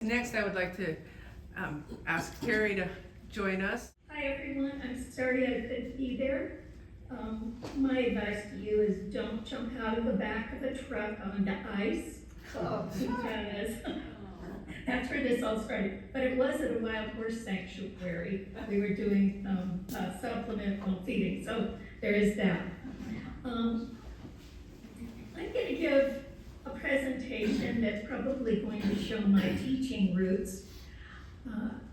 Next, I would like to ask Terri to join us. Hi everyone, I'm sorry I couldn't be there. My advice to you is don't jump out of the back of a truck onto ice. Because that's where this all started. But it was at a wild horse sanctuary. We were doing supplemental feeding, so there is that. I'm going to give a presentation that's probably going to show my teaching roots.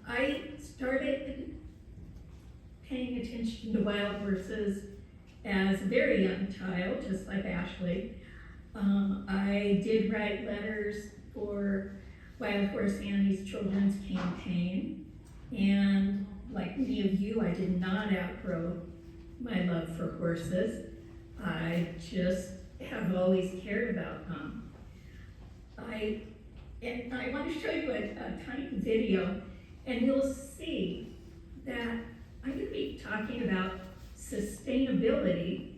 I started paying attention to wild horses as a very young child, just like Ashley. I did write letters for Wild Horse Annie's Children's Campaign, and like many of you, I did not outgrow my love for horses. I just have always cared about them. I want to show you a tiny video, and you'll see that I'm going to be talking about sustainability,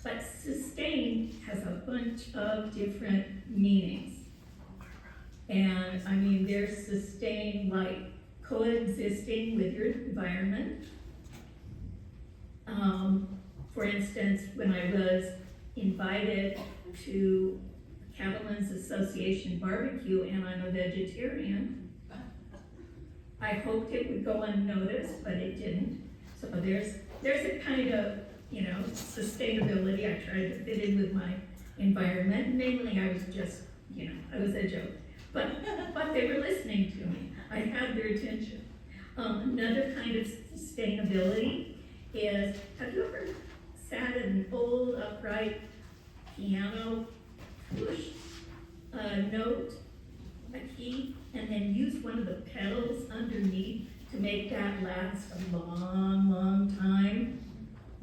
but sustain has a bunch of different meanings. And I mean, there's sustain like coexisting with your environment. For instance, when I was invited to Cattlemen's Association barbecue and I'm a vegetarian, I hoped it would go unnoticed, but it didn't. So there's a kind of, sustainability. I tried to fit in with my environment. Mainly I was just, I was a joke. But they were listening to me. I had their attention. Another kind of sustainability is, have you ever sat at an old upright piano, pushed a note, a key, and then use one of the pedals underneath to make that last a long, long time?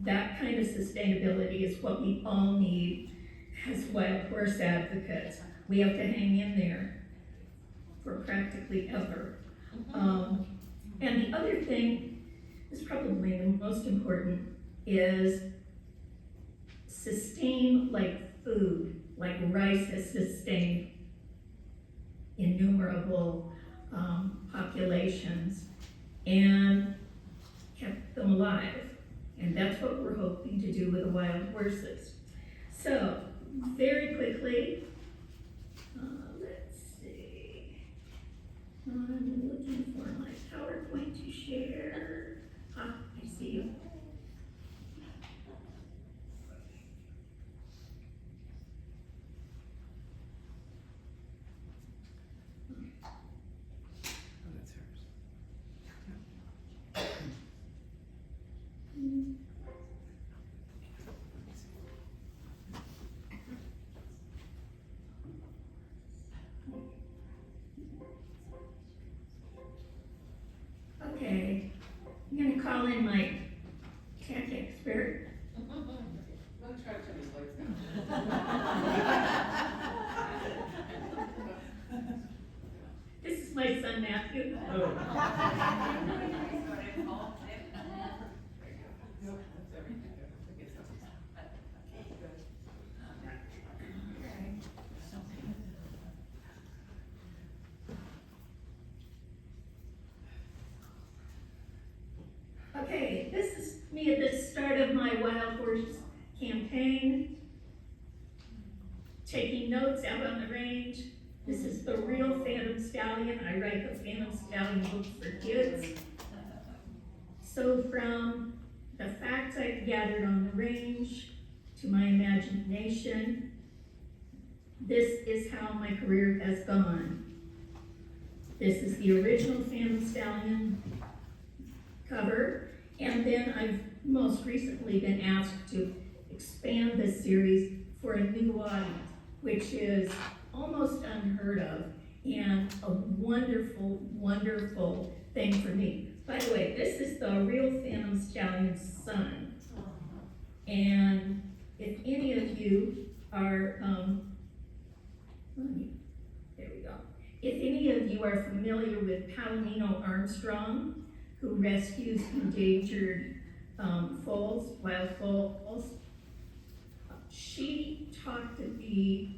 That kind of sustainability is what we all need as wild horse advocates. We have to hang in there for practically ever. And the other thing is probably the most important is sustain like food, like rice has sustained innumerable populations and kept them alive. And that's what we're hoping to do with the wild horses. So, very quickly, let's see. I'm looking for my PowerPoint to share. I see you. Okay, I'm going to call in my tech expert. Don't try to turn his lights down. This is my son Matthew. Okay, this is me at the start of my wild horse campaign, taking notes out on the range. This is the real Phantom Stallion. I write the Phantom Stallion books for kids. So from the facts I've gathered on the range to my imagination, this is how my career has gone. This is the original Phantom Stallion cover, and then I've most recently been asked to expand this series for a new audience, which is almost unheard of and a wonderful, wonderful thing for me. By the way, this is the real Phantom Stallion's son. And if any of you are, there we go. If any of you are familiar with Palomino Armstrong, who rescues endangered foals, wild foals, she talked the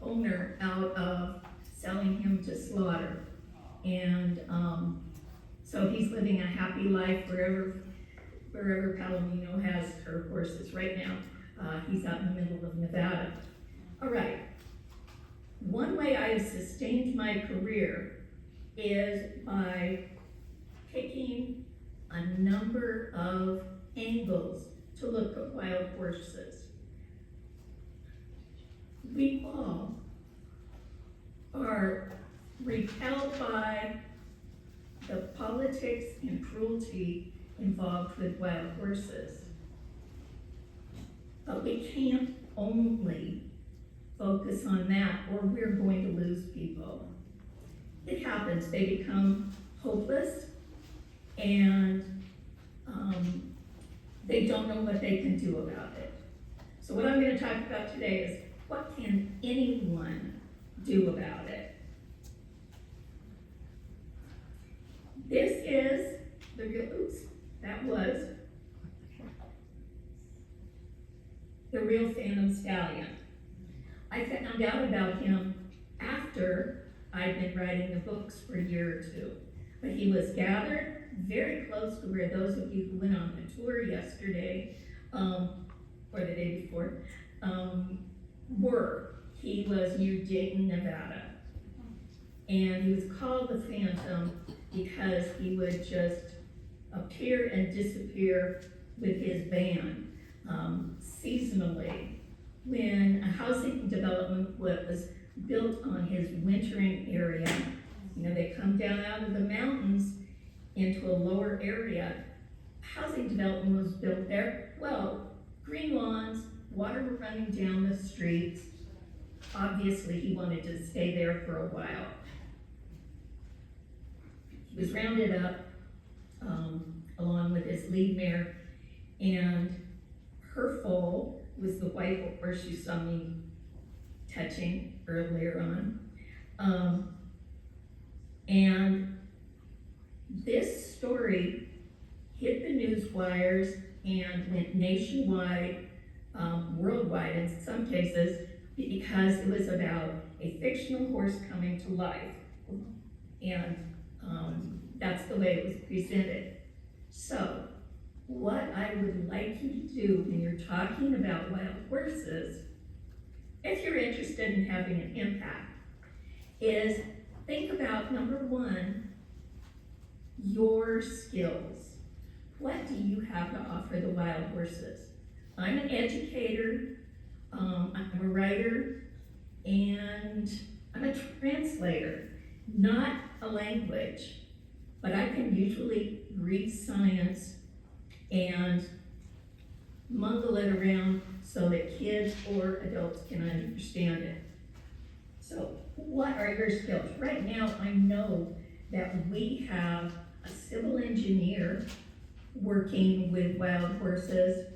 owner out of selling him to slaughter. And, so he's living a happy life wherever Palomino has her horses. Right now, he's out in the middle of Nevada. All right. One way I have sustained my career is by picking a number of angles to look at wild horses. We all are repelled by the politics and cruelty involved with wild horses. But we can't only focus on that, or we're going to lose people. It happens, they become hopeless, and they don't know what they can do about it. So what I'm going to talk about today is, what can anyone do about it? This is the real, that was the real Phantom Stallion. I found out about him after I'd been writing the books for a year or two. But he was gathered very close to where those of you who went on the tour yesterday, or the day before, were. He was near Dayton, Nevada. And he was called the Phantom because he would just appear and disappear with his band seasonally. When a housing development was built on his wintering area, you know, they come down out of the mountains into a lower area. Housing development was built there. Well, green lawns, water running down the streets. Obviously, he wanted to stay there for a while. He was rounded up along with his lead mare, and her foal was the white horse you saw me touching earlier on. And this story hit the news wires and went nationwide, worldwide in some cases, because it was about a fictional horse coming to life. And that's the way it was presented. So, what I would like you to do when you're talking about wild horses, if you're interested in having an impact, is think about, number one, your skills. What do you have to offer the wild horses? I'm an educator, I'm a writer, and I'm a translator, not a language, but I can usually read science and mungle it around so that kids or adults can understand it. So what are your skills? Right now, I know that we have a civil engineer working with wild horses,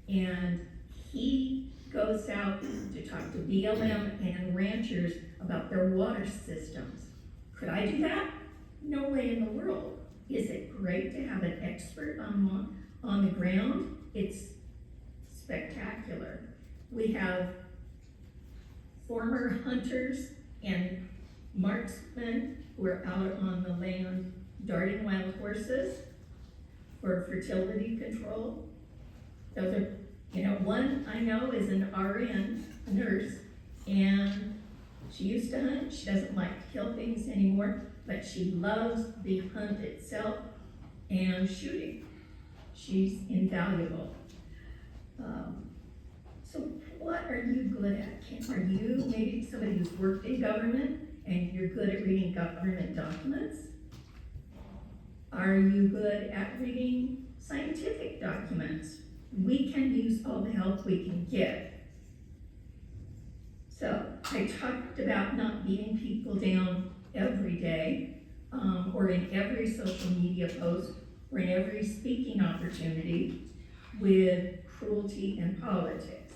and he goes out to talk to BLM and ranchers about their water systems. Could I do that? No way in the world. Is it great to have an expert on the ground? It's spectacular. We have former hunters and marksmen who are out on the land darting wild horses for fertility control. Those are, one I know is an RN, a nurse, and she used to hunt. She doesn't like to kill things anymore, but she loves the hunt itself and shooting. She's invaluable. So what are you good at? Are you maybe somebody who's worked in government and you're good at reading government documents? Are you good at reading scientific documents? We can use all the help we can get. So I talked about not beating people down every day, or in every social media post, or in every speaking opportunity with cruelty and politics.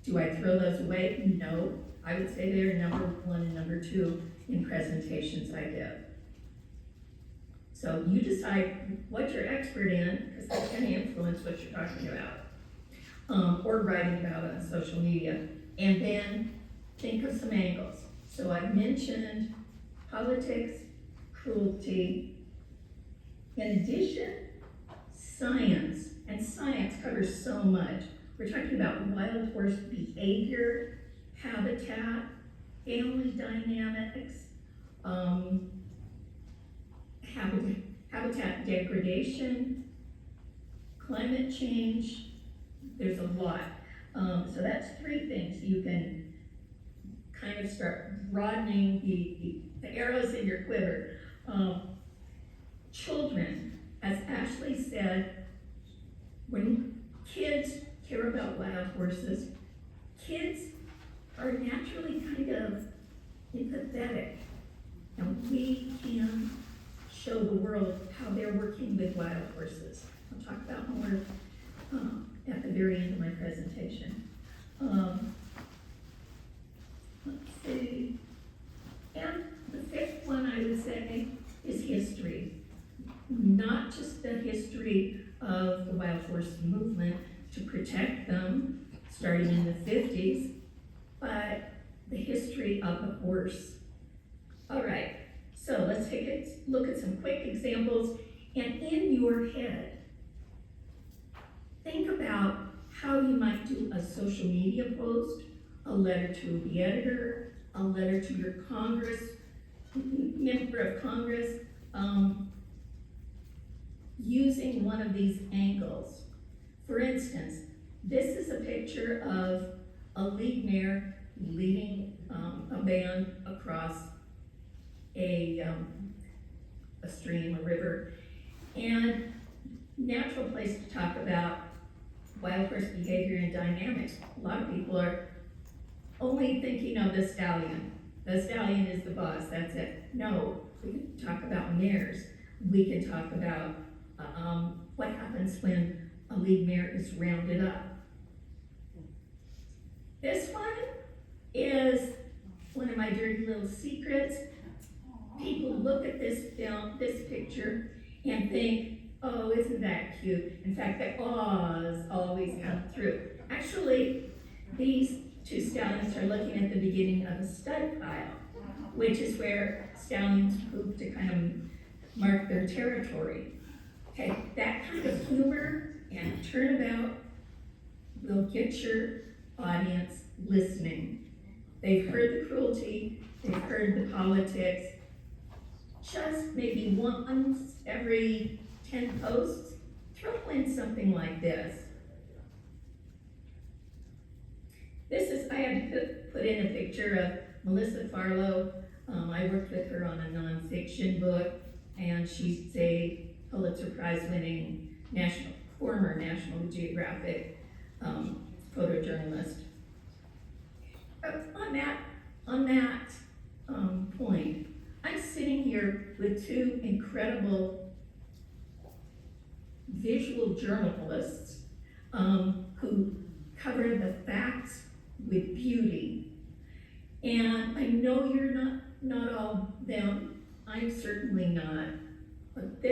Do I throw those away? No. I would say they're number one and number two in presentations I give. So you decide what you're expert in, because that's going to influence what you're talking about, or writing about on social media. And then think of some angles. So I've mentioned politics, cruelty. In addition, science, and science covers so much. We're talking about wild horse behavior, habitat, family dynamics, habitat degradation, climate change. There's a lot. So that's 3 things. You can kind of start broadening the arrows in your quiver. Children, as Ashley said, when kids care about wild horses, kids are naturally kind of empathetic. And we can show the world how they're working with wild horses. I'll talk about more at the very end of my presentation. Let's see. And the 5th one I would say is history. Not just the history of the wild horse movement to protect them, starting in the 50s, but the history of the horse. All right, so let's take a look at some quick examples. And in your head, think about how you might do a social media post, a letter to the editor, a letter to your member of Congress, using one of these angles. For instance, this is a picture of a lead mare leading a band across a stream, a river, and natural place to talk about wild horse behavior and dynamics. A lot of people are only thinking of the stallion. The stallion is the boss, that's it. No, we can talk about mares. We can talk about what happens when a lead mare is rounded up. This one is one of my dirty little secrets. People look at this picture, and think, oh, isn't that cute? In fact, the ahs always come through. Actually, these 2 stallions are looking at the beginning of a stud pile, which is where stallions poop to kind of mark their territory. Okay, that kind of humor and turnabout will get your audience listening. They've heard the cruelty, they've heard the politics. Just maybe once every 10 posts, throw in something like this. I had to put in a picture of Melissa Farlow. I worked with her on a nonfiction book, and she's a Pulitzer Prize winning former National Geographic photojournalist. On that point, I'm sitting here with 2 incredible visual journalists who cover the facts with beauty. And I know you're not all them. I'm certainly not. But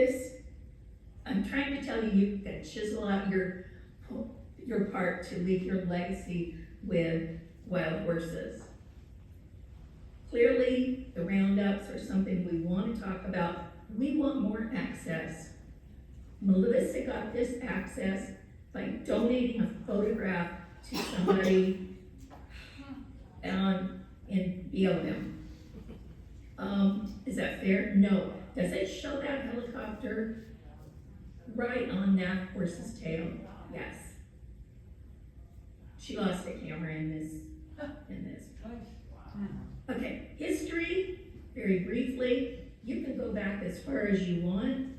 I'm trying to tell you, you can chisel out your part to leave your legacy with wild horses. Clearly, the roundups are something we want to talk about. We want more access. Melissa got this access by donating a photograph to somebody in BLM. Is that fair? No. Does it show that helicopter right on that horse's tail? Yes. She lost a camera in this. Okay, history, very briefly. You can go back as far as you want.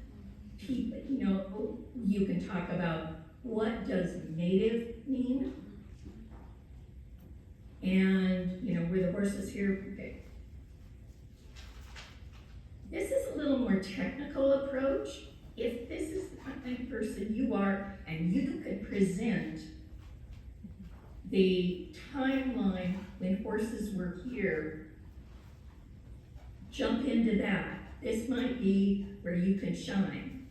You can talk about what does native mean, and were the horses here? Okay. This is a little more technical approach. If this is the kind of person you are, and you could present the timeline when horses were here, jump into that. This might be where you can shine.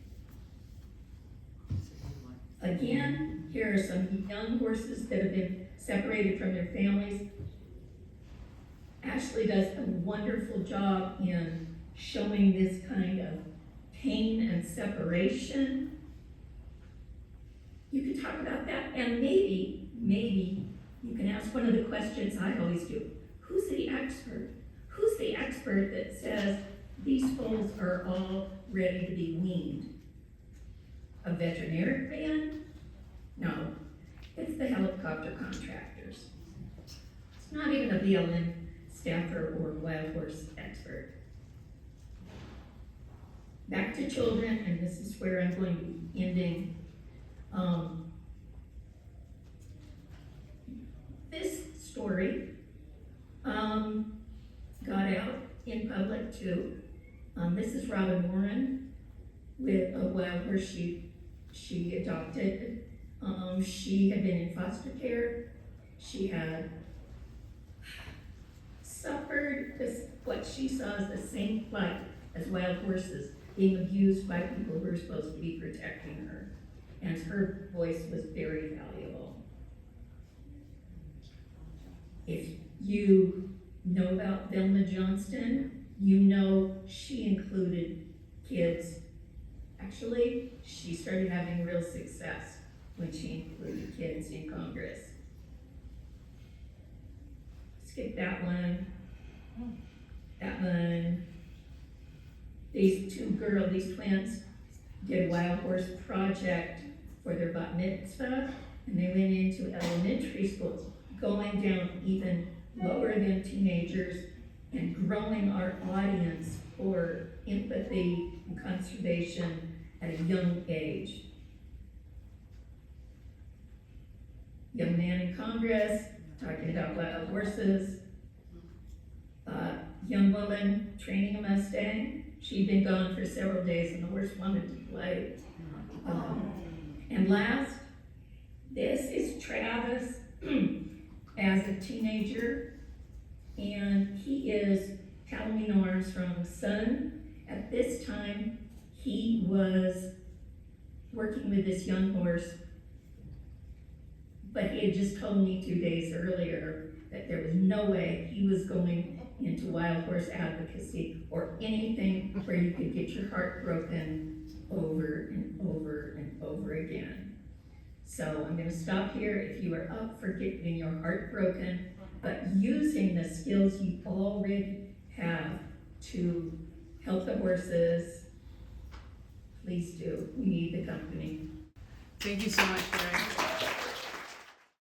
Again, here are some young horses that have been separated from their families. Ashley does a wonderful job in showing this kind of pain and separation. You can talk about that, and maybe you can ask one of the questions I always do. Who's the expert? Who's the expert that says these foals are all ready to be weaned? A veterinarian? No, it's the helicopter contractors. It's not even a BLM staffer or wild horse expert. Back to children, and this is where I'm going to be ending. This story got out in public too. This is Robin Warren with a wild horse she adopted. She had been in foster care. She had suffered what she saw as the same plight as wild horses, being abused by people who were supposed to be protecting her. And her voice was very valuable. If you know about Velma Johnston, you know she included kids. Actually, she started having real success when she included kids in Congress. Skip that one. That one. These these twins, did a wild horse project for their bat mitzvah, and they went into elementary schools, going down even lower than teenagers and growing our audience for empathy and conservation at a young age. Young man in Congress, talking about wild horses. Young woman training a Mustang. She'd been gone for several days and the horse wanted to play. And last, this is Travis as a teenager, and he is Halloween Armstrong's son. At this time, he was working with this young horse, but he had just told me 2 days earlier that there was no way he was going into wild horse advocacy or anything where you could get your heart broken over and over and over again. So I'm going to stop here. If you are up for getting your heart broken, but using the skills you already have to help the horses, please do. We need the company. Thank you so much, Terri.